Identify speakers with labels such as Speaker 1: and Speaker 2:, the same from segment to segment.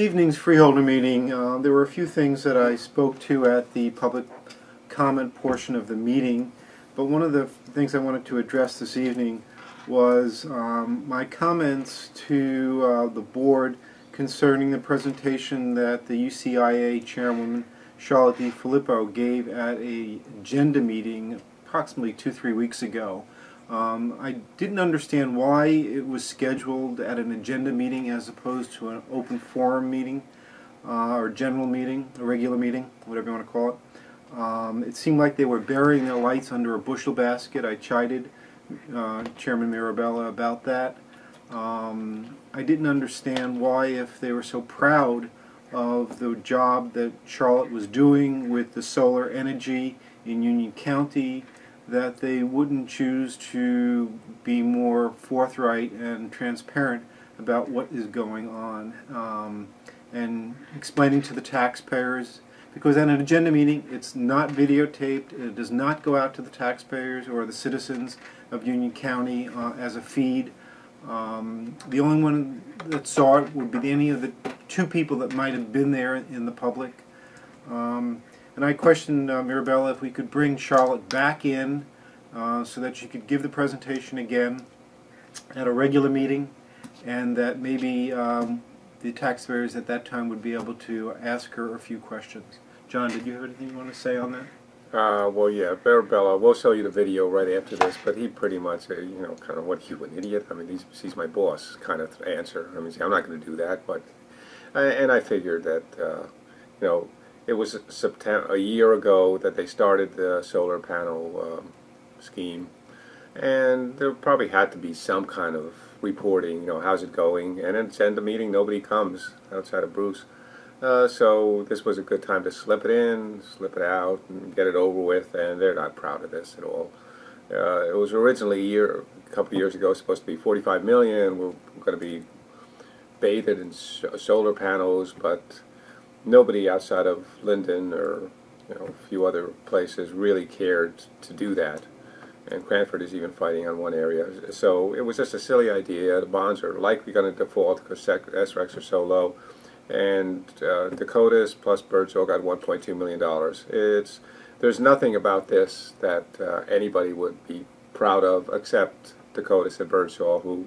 Speaker 1: Evening's freeholder meeting, there were a few things that I spoke to at the public comment portion of the meeting, but one of the things I wanted to address this evening was my comments to the board concerning the presentation that the UCIA chairwoman Charlotte D. Filippo gave at a agenda meeting approximately 2-3 weeks ago. I didn't understand why it was scheduled at an agenda meeting as opposed to an open forum meeting or general meeting, a regular meeting, whatever you want to call it. It seemed like they were burying their lights under a bushel basket. I chided Chairman Mirabella about that. I didn't understand why, if they were so proud of the job that Charlotte was doing with the solar energy in Union County, that they wouldn't choose to be more forthright and transparent about what is going on and explaining to the taxpayers, because at an agenda meeting it's not videotaped, it does not go out to the taxpayers or the citizens of Union County as a feed. The only one that saw it would be any of the two people that might have been there in the public. And I questioned Mirabella if we could bring Charlotte back in so that she could give the presentation again at a regular meeting, and that maybe the taxpayers at that time would be able to ask her a few questions. John, did you have anything you want to say on that?
Speaker 2: Well, yeah, Mirabella, we'll show you the video right after this, but he pretty much, you know, kind of, what, you an idiot? I mean, he's my boss kind of answer. I mean, see, I'm not going to do that, but, and I figured that, you know, it was a year ago that they started the solar panel scheme, and there probably had to be some kind of reporting, you know, how's it going, and then send the meeting, nobody comes outside of Bruce. So this was a good time to slip it in, slip it out, and get it over with, and they're not proud of this at all. It was originally a couple of years ago supposed to be $45 million. We're going to be bathed in solar panels, but nobody outside of Linden or, you know, a few other places really cared to do that. And Cranford is even fighting on one area. So it was just a silly idea. The bonds are likely going to default because SRECs are so low. And Dakotas plus Birdsall got $1.2 million. There's nothing about this that anybody would be proud of except Dakotas and Birdsall, who,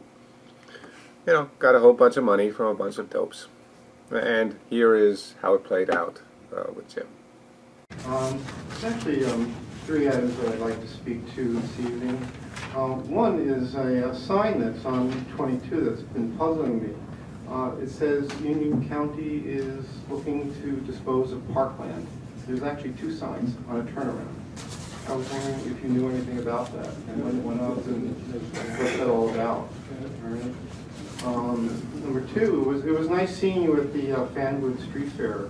Speaker 2: you know, got a whole bunch of money from a bunch of dopes. And here is how it played out with Jim.
Speaker 1: There's actually three items that I'd like to speak to this evening. One is a sign that's on 22 that's been puzzling me. It says Union County is looking to dispose of parkland. There's actually two signs on a turnaround. I was wondering if you knew anything about that and when it went up and what's that all about. All right. Number two, it was nice seeing you at the Fanwood Street Fair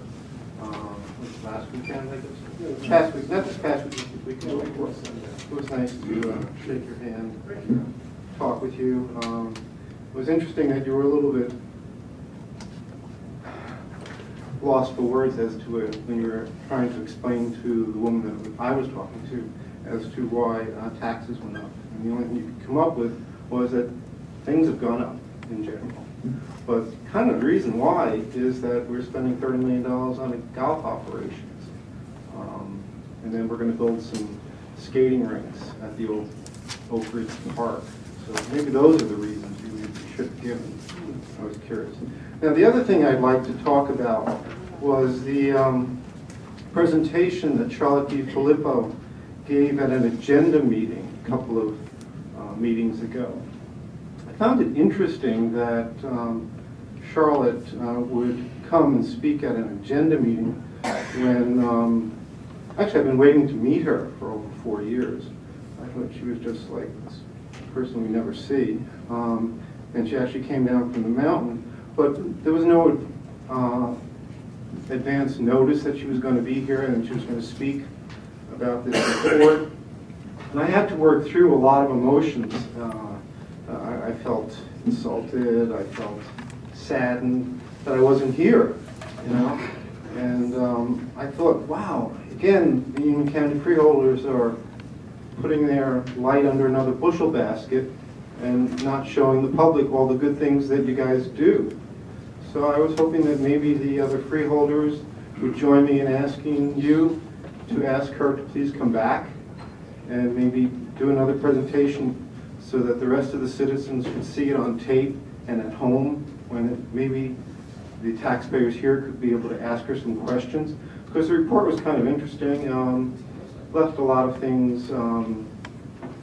Speaker 1: last weekend, I guess. Past week, not this past week, the weekend before. It was nice to shake your hand, talk with you. It was interesting that you were a little bit lost for words as to it when you were trying to explain to the woman that I was talking to as to why taxes went up. And the only thing you could come up with was that things have gone up in general. But kind of the reason why is that we're spending $30 million on golf operations. And then we're going to build some skating rinks at the old Oak Ridge Park. So maybe those are the reasons you should have given. I was curious. Now, the other thing I'd like to talk about was the presentation that Charlotte D. Filippo gave at an agenda meeting a couple of meetings ago. I found it interesting that Charlotte would come and speak at an agenda meeting when, actually I've been waiting to meet her for over 4 years. I thought she was just like this person we never see. And she actually came down from the mountain. But there was no advance notice that she was going to be here and she was going to speak about this report. And I had to work through a lot of emotions. I felt insulted, I felt saddened that I wasn't here, you know. And I thought, wow, again, the Union County freeholders are putting their light under another bushel basket and not showing the public all the good things that you guys do. So I was hoping that maybe the other freeholders would join me in asking you to ask her to please come back and maybe do another presentation so that the rest of the citizens could see it on tape and at home, when maybe the taxpayers here could be able to ask her some questions. Because the report was kind of interesting, left a lot of things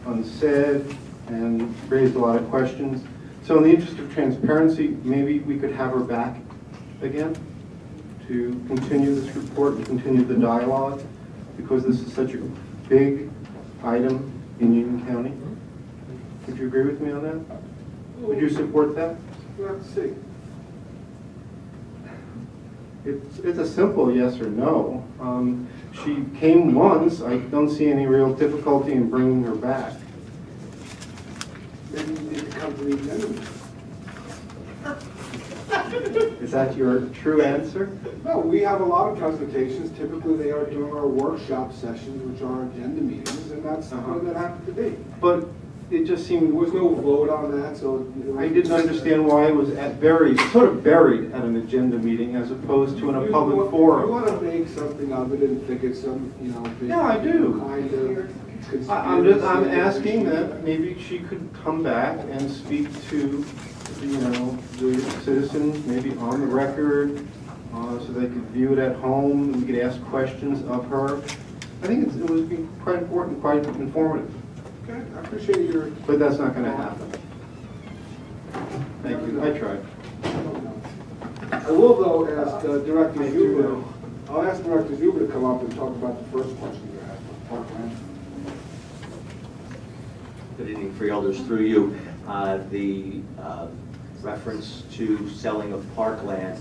Speaker 1: unsaid and raised a lot of questions. So in the interest of transparency, maybe we could have her back again to continue this report and continue the dialogue, because this is such a big item in Union County. Would you agree with me on that? Would you support that?
Speaker 3: We'll have to see.
Speaker 1: It's a simple yes or no. She came once. I don't see any real difficulty in bringing her back.
Speaker 3: Maybe you need to come to the agenda.
Speaker 1: Is that your true answer?
Speaker 3: No, we have a lot of presentations. Typically, they are during our workshop sessions, which are agenda meetings, and that's what that happened to be.
Speaker 1: But it just
Speaker 3: There
Speaker 1: seemed,
Speaker 3: was no vote on that, so...
Speaker 1: I didn't understand why it was sort of buried at an agenda meeting as opposed to in a public
Speaker 3: You
Speaker 1: forum.
Speaker 3: want to make something of it and think it's some, big
Speaker 1: Yeah, I do.
Speaker 3: kind of
Speaker 1: I'm asking that maybe she could come back and speak to, the citizens, maybe on the record, so they could view it at home. We could ask questions of her. I think it would be quite important, quite informative.
Speaker 3: Okay, I appreciate your...
Speaker 1: But that's not going to happen. Thank you. I tried.
Speaker 3: I will, though, ask Director Zuber. I'll ask Director Zuber to come up and talk about the first question you asked about parkland.
Speaker 4: Good evening, freeholders. Through you, the reference to selling of parkland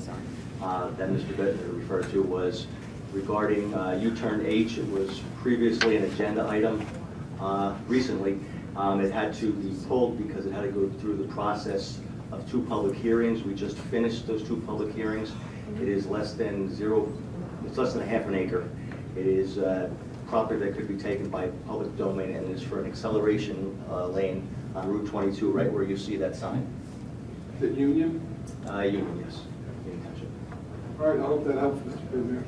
Speaker 4: that Mr. Bittner referred to was regarding U-turn H. It was previously an agenda item. Recently, it had to be pulled because it had to go through the process of 2 public hearings. We just finished those 2 public hearings. It is less than a half an acre. It is property that could be taken by public domain, and is for an acceleration lane on Route 22, right where you see that sign.
Speaker 3: Is it Union?
Speaker 4: Union, yes. Union Township.
Speaker 3: All right, I hope that helps, Mr. Bittner.